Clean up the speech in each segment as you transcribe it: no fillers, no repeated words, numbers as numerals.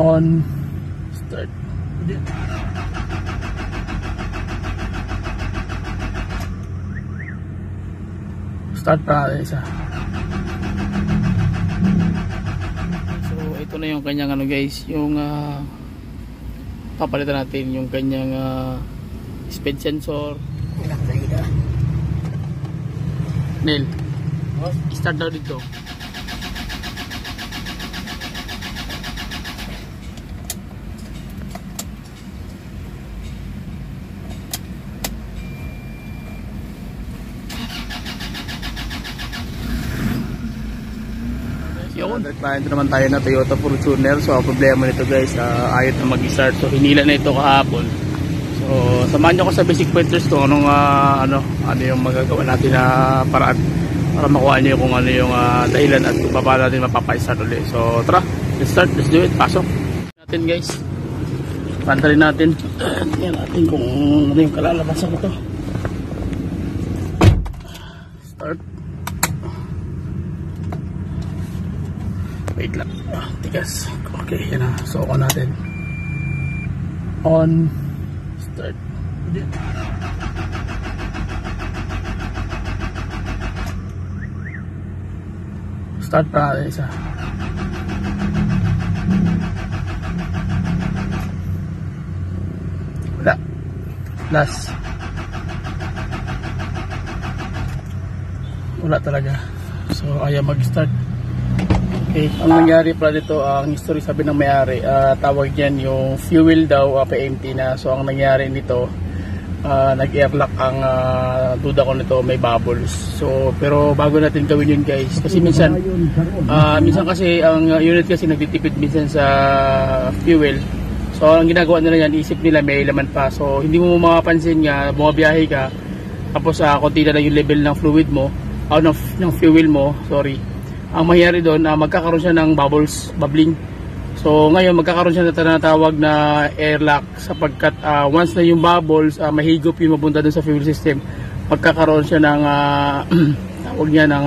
On start. Start pa natin isa. So ito na yung kanyang ano guys, yung papalitan natin yung kanyang speed sensor. Neil, start daw dito. Nagpahinto naman tayo na Toyota Fortuner. So ang problema nito guys, ayaw na mag-start. So hinila na ito kahapon. So samahan nyo ko sa basic pointers kung anong ano yung magagawa natin na paraan para makuha nyo kung ano yung dahilan at kung paano natin mapapa-start ulit. So tara, let's start, let's do it. Pasok natin guys, pantalin natin. Tingnan natin kung ano yung kalalabasan nito. Start. Wait lang, tigas. Okay, yan na. So on natin. On start. Start pa natin isa. Wala. Last. Wala talaga. So ayaw mag-start. Okay, ang nangyari pala dito, ang history sabi ng may-ari, tawag dyan yung fuel daw, pa-empty na. So ang nangyari nito, nag-airlock ang duda ko nito, may bubbles. So pero bago natin gawin yun guys, kasi minsan kasi ang unit kasi nagtitipid minsan sa fuel. So ang ginagawa nila yan, isip nila may laman pa. So hindi mo mapapansin nga, bumabiyahe ka, tapos konti na lang yung level ng fluid mo, ng fuel mo, sorry. Ang mangyari doon, magkakaroon siya ng bubbles, bubbling. So ngayon magkakaroon siya na tinatawag na airlock, sapagkat once na yung bubbles mahigop yung mapunta doon sa fuel system, magkakaroon siya ng tawag niya ng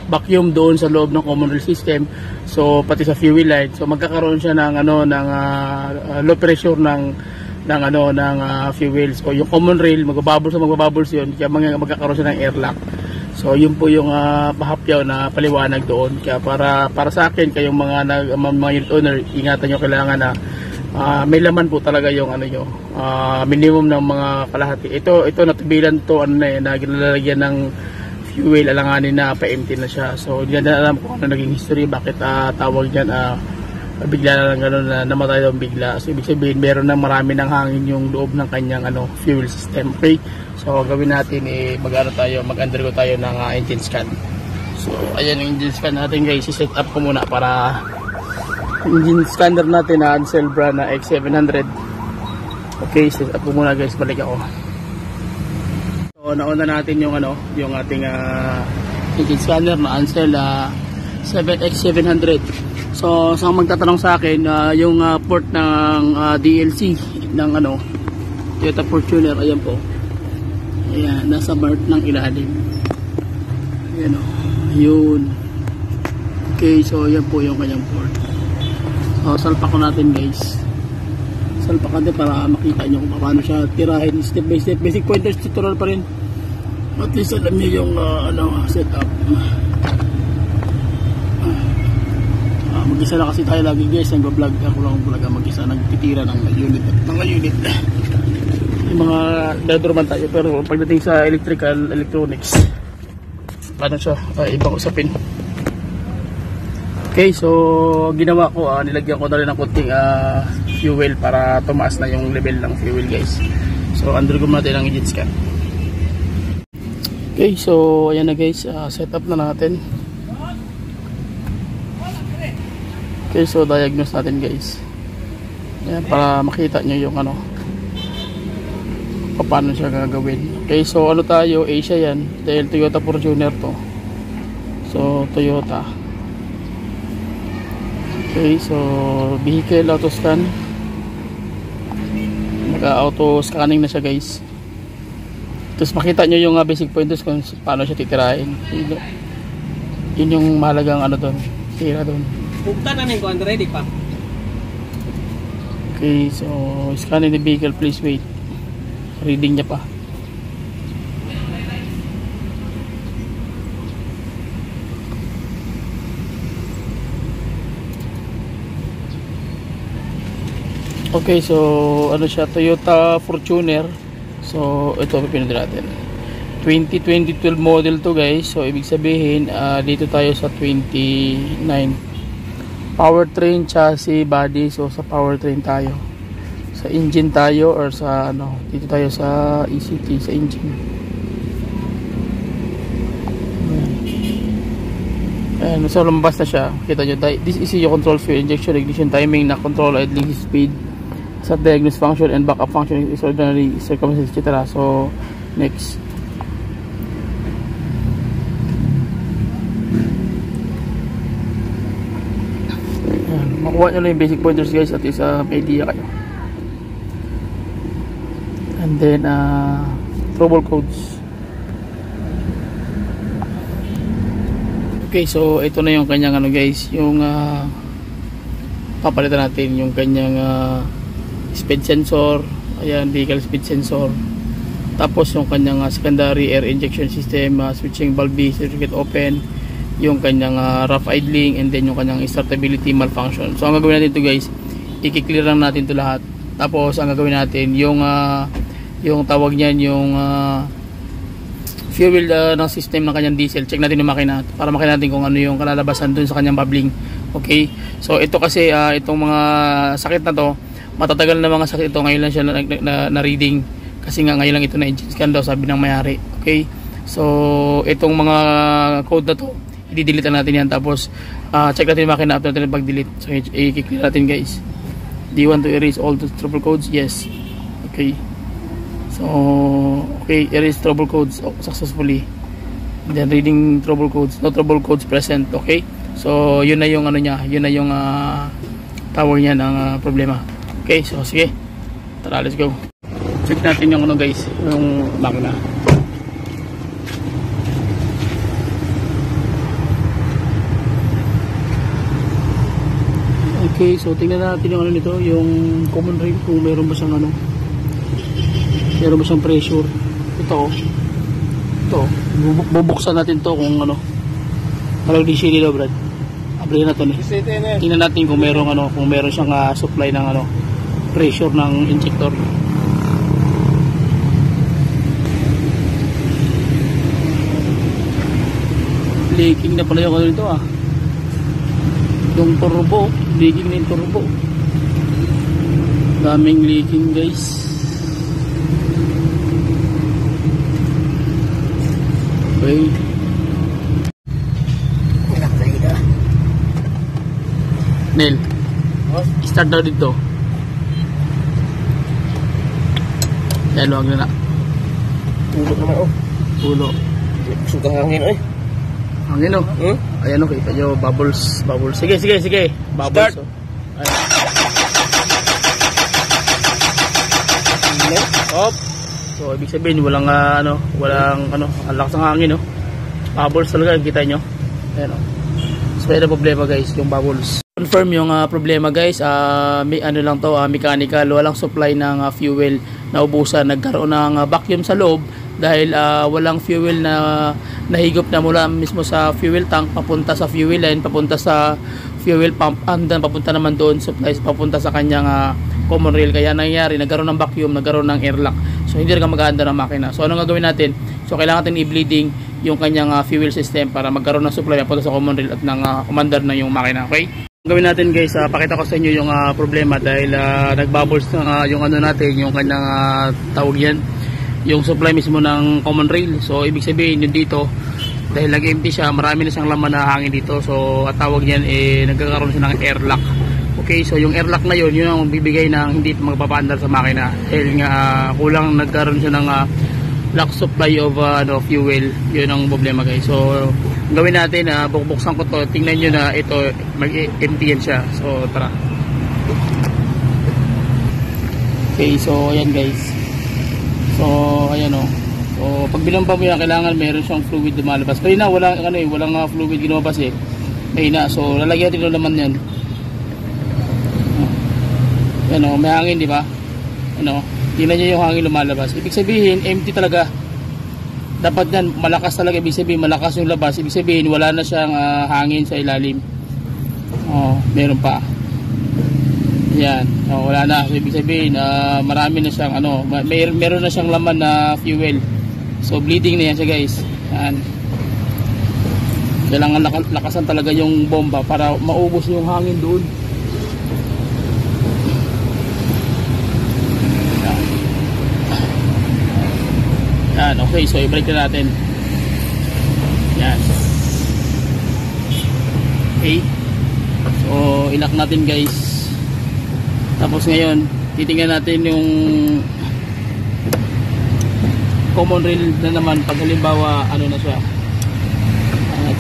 vacuum doon sa loob ng common rail system. So pati sa fuel line, so magkakaroon siya ng low pressure ng fuel. So yung common rail magbabubbles yun, kaya magkakaroon siya ng airlock. So yun po yung pahapyaw na paliwanag doon. Kaya para sa akin, kayong mga unit owner, ingatan nyo, kailangan na may laman po talaga yung minimum ng mga kalahati. Ito natubilan to na ginalagyan ng fuel, alanganin na pa-empty na siya. So hindi na alam kung ano naging history, bakit tawag dyan bigla na lang gano'n na namatay daw bigla. So ibig sabihin meron na marami ng hangin yung loob ng kanyang fuel system. Okay, so gawin natin mag-undergo tayo ng engine scan. So ayan yung engine scan natin guys. I-set up ko muna para engine scanner natin na Ansel brand na X700. Okay, set up ko muna guys, balik ako. So nauna natin yung ating engine scanner na Ansel X700. So sa magtatanong sa akin, yung port ng DLC ng Toyota Fortuner, ayan po. Ayan, nasa part ng ilalim. Ayan yun. Okay, so ayan po yung kanyang port. So salpak ko natin guys. Salpak natin para makita nyo kung paano siya tirahin step by step. Basic pointers tutorial pa rin. At least alam nyo yung setup. Mag-isa na kasi tayo lagi guys, nag-vlog ako lang mag-isa, nagtitira ng unit yung mga dadurman tayo. Pero pagdating sa electronics, paano siya, ibang usapin. Okay, so ginawa ko, nilagyan ko na rin ng konting fuel para tumaas na yung level ng fuel guys. So undergo natin ang engine scan. Okay, so ayan na guys, set up na natin. Okay, so diagnose natin guys. Ayan, para makita nyo yung paano siya gagawin. Okay, so tayo, Asia yan, dahil Toyota Fortuner to. So Toyota. Okay, so vehicle auto scan. Naka-auto scanning na siya guys. Tapos makita nyo yung basic pointers kung paano siya titirahin. Yun yung mahalagang doon, tira doon. Buktan na ko, ready pa. Okay, so scanning the vehicle, please wait. Reading niya pa. Okay, so ano siya, Toyota Fortuner. So ito pipindot natin. 2012 model to guys. So ibig sabihin dito tayo sa 29. Powertrain, chassis, body. So sa powertrain tayo. Sa engine tayo or sa ano, dito tayo sa ECT, sa engine. Ayan, so lumabas na siya. Kita nyo, this is your control fuel injection, ignition timing, na control idling speed, sa diagnose function and backup function, extraordinary circumstances, etc. So next. Ayan, makuha nyo lang yung basic pointers guys at least may idea kayo. And then trouble codes. Okay, so ito na yung kanyang ano guys, yung papalitan natin yung kanyang speed sensor. Ayan, vehicle speed sensor. Tapos yung kanyang secondary air injection system, switching valve B, circuit open, yung kanyang rough idling, and then yung kanyang startability malfunction. So ang gagawin natin ito guys, i-clear lang natin ito lahat. Tapos ang gagawin natin yung tawag niyan, yung fuel ng system ng kanyang diesel. Check natin yung makina para makita natin kung ano yung kalalabasan dun sa kanyang bubbling. Okay, so ito kasi itong mga sakit na to, matatagal na mga sakit ito. Ngayon lang siya na reading kasi nga ngayon lang ito na engine scan daw, sabi ng may-ari. Okay, so itong mga code na to, i-delete natin yan. Tapos check natin yung makina after natin pag-delete. So i-clear natin guys. Do you want to erase all the trouble codes? Yes. Okay, so okay, erase trouble codes successfully. And then reading trouble codes, no trouble codes present. Okay, so yun na yung ano niya, yun na yung tawag niya ng problema. Okay, so sige, tara, let's go. Check natin yung ano guys, yung makina. Okay, so tingnan natin yung ano nito, yung common rail, kung meron ba siyang ano, meron ba siyang pressure. Ito bubuksan natin to kung ano, parang di siya nila Brad. Abrihan na to ni. Tingnan natin kung meron ano, kung meron siyang supply ng ano, pressure ng injector. Leaking na pala yung ano nito yung turbo, leaking na yung turbo. Daming leaking guys. Okay. Nel, start daw dito. Yan, luwag na na. Ulo naman Ulo. Suka hangin Hangin Ayan kita nyo, bubbles. Sige. Bubbles. Op. So ibig sabihin walang walang ang lakas ng hangin Bubbles talaga kita nyo. Ayan So may problema guys, yung bubbles. Confirm yung problema guys, may lang to, mechanical, walang supply ng fuel, naubusan, nagkaroon ng vacuum sa loob dahil walang fuel na nahigop na mula mismo sa fuel tank papunta sa fuel line, papunta sa fuel pump, and then papunta naman doon supplies papunta sa kanyang common rail. Kaya nangyari, nagkaroon ng vacuum, nagkaroon ng air lock. So hindi rin maganda ng makina. So anong gagawin natin? So kailangan natin i-bleeding yung kanyang fuel system para magkaroon ng supply papunta sa common rail at ng commander na yung makina. Okay? Gawin natin guys, pakita ko sa inyo yung problema dahil nagbubbles yung ano natin, yung kanyang tawag yan, yung supply mismo ng common rail. So ibig sabihin yun dito, dahil nag-empty siya, marami na siyang laman na hangin dito. So at tawag niyan nagkakaroon siya ng air lock. Okay, so yung air lock na yun ang bibigay ng hindi magpapaandar sa makina dahil nga kulang, nagkaroon siya ng lack supply of fuel. Yun ang problema guys. So gawin natin, buksan ko to, tingnan nyo na ito mag-empty yan siya. So tara. Okay, so ayan guys. So ayan So pag binamba mo yan, kailangan meron siyang fluid lumalabas. Kaya na walang walang fluid lumabas mahina. So lalagyan natin ng laman yan. Yan o, may hangin, di ba? Ano, tingnan nyo yung hangin lumalabas. Ibig sabihin, empty talaga. Dapat yan, malakas talaga. Ibig sabihin, malakas yung labas. Ibig sabihin, wala na siyang hangin sa ilalim. Oh, meron pa. Yan, oh, wala na. So, ibig sabihin, marami na siyang ano, meron na siyang laman na fuel. So bleeding na yan siya, guys. Yan. Kailangan lakasan talaga yung bomba para maubos yung hangin doon. Yan, okay, so i-break na natin. Yan. Okay. So ilak natin, guys. Tapos ngayon titingnan natin yung common rail na naman. Pag halimbawa ano na siya,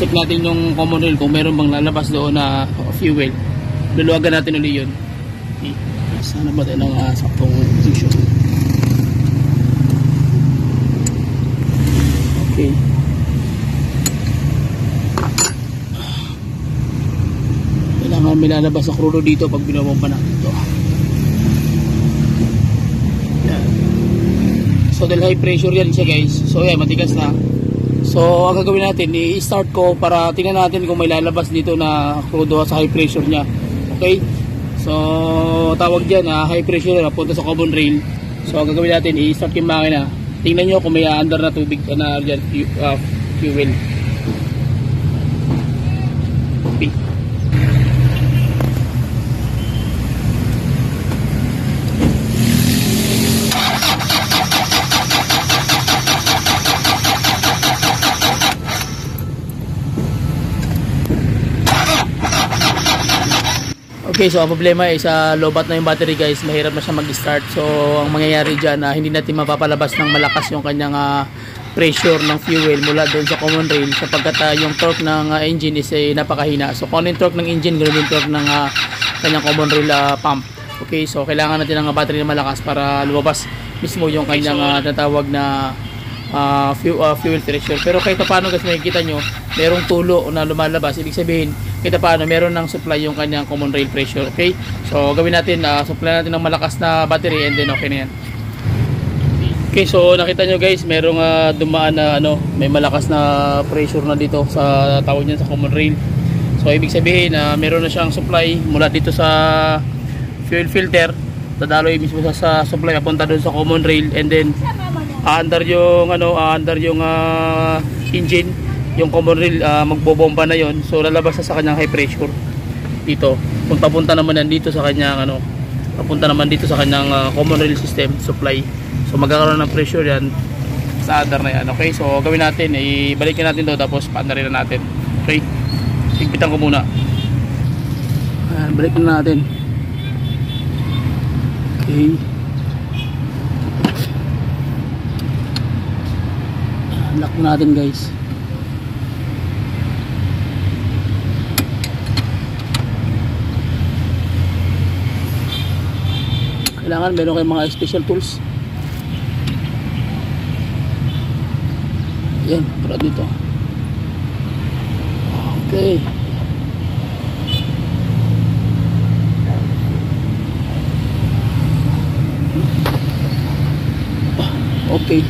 check natin yung common rail kung meron bang lalabas doon na fuel. Luluwagan natin ulit yun. Okay. Sana ba tayo ng saktong position. Okay. Kailangan may lalabas sa crudo dito pag binabomba natin ito. Yan. So dahil high pressure yan siya, guys. So yan, matigas na. So ang gagawin natin, i-start ko para tingnan natin kung may lalabas dito na crudo sa high pressure nya. Okay. So tawag dyan high pressure na punta sa common rail. So ang gagawin natin, i-start yung makina. Tingnan nyo kung may under na tubig na dyan, fuel. Okay. Okay, so ang problema ay sa lobat na yung battery, guys. Mahirap na siya mag-start. So ang mangyayari dyan, hindi natin mapapalabas ng malakas yung kanyang pressure ng fuel mula doon sa common rail sapagkat yung torque ng engine is napakahina. So kung ano yung torque ng engine, ganoon yung torque ng kanyang common rail pump. Okay, so kailangan natin ng battery na malakas para lumabas mismo yung kanyang natawag na fuel pressure. Pero kahit paano, guys, makikita nyo merong tulo na lumalabas. Ibig sabihin kahit paano meron ng supply yung kanyang common rail pressure. Okay, so gawin natin, supply natin ng malakas na battery and then okay na yan. Okay, so nakita nyo, guys, merong dumaan na may malakas na pressure na dito sa tawag niyan sa common rail. So ibig sabihin meron na siyang supply mula dito sa fuel filter, dadaloy mismo sa supply papunta doon sa common rail and then under yung engine, yung common rail magbobomba na yon. So lalabas na sa kanyang high pressure dito. Punta naman yan dito sa kanyang papunta naman dito sa kanyang common rail system supply. So magkakaroon ng pressure yan sa under na yan. Okay, so gawin natin, ibalikin natin to tapos paandarin na natin. Okay, higpitan ko muna. Balikin na natin. Okay, lock natin, guys. Kailangan meron kayong mga special tools. Yan, para dito. Okay. Okay.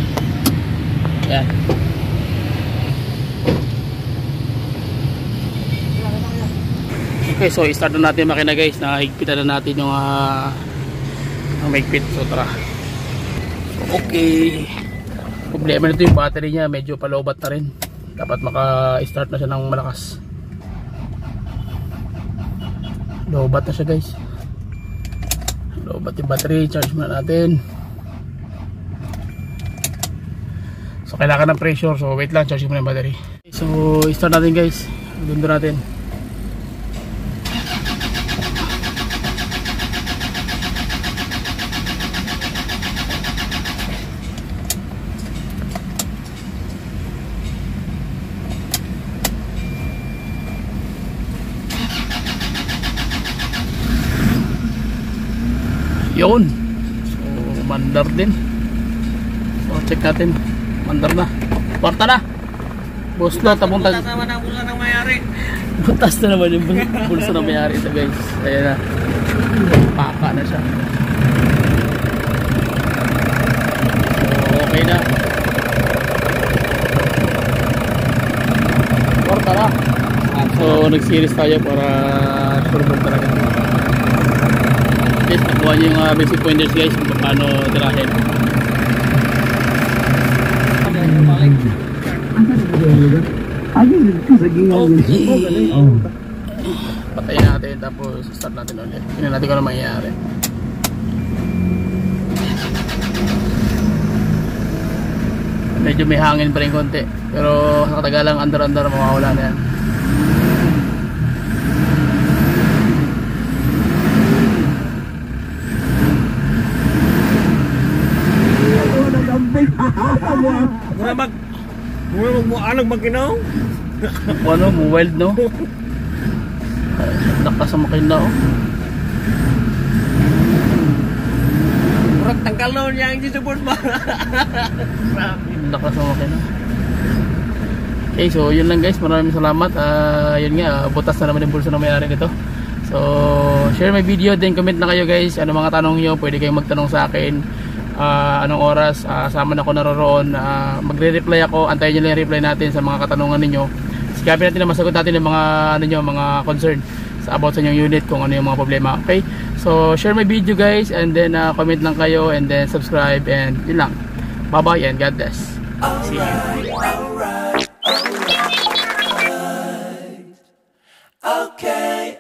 Yan. Okay, so i-start na natin makina, guys. Nahigpitan na natin yung mahigpit. So tara. So, okay. Problema nito yung battery niya, medyo palobat na rin. Dapat maka-start na siya ng malakas. Lobat na siya, guys. Lobat yung battery. Charge muna natin. So kailangan ng pressure. So wait lang, charge muna yung battery. So start natin, guys. Dundo natin. Yun. So mandar din. So check natin. Mandar na. Kwarta na. Boss lot, tapunta. Tama na mula ng mayari. Butas na naman yung bulsa na may-ari ito guys. Ayan na. Paka na siya. So okay na. Porta na. So nag-series tayo para sure talaga. Guys, nakuha niyo yung basic pointers guys kung paano tirahin. Patayin natin tapos start natin ulit. Tingnan natin kung ano mangyayari. Medyo may hangin pa rin konti, pero sa katagalang andar-andar mawawala na yan. Alag magkinaw. Ano, wild no? Lakas sa makina oh. Murag tanggal na niya ang support ba? Lakas sa makina. Okay, so yun lang guys, maraming salamat. Yun nga, butas na naman yung bulsa na may-ari nito. So share my video, then comment na kayo guys. Ano mga tanong nyo, pwede kayong magtanong sa akin. Anong oras, sama na ako naroroon. Magre-reply ako, antayin nyo lang yung reply natin sa mga katanungan ninyo. Sikapin natin na masagot natin yung mga, ano nyo, mga concern sa about sa inyong unit, kung ano yung mga problema. Okay, so share my video guys, and then comment lang kayo, and then subscribe, and yun lang. Bye bye and God bless. See you. Okay.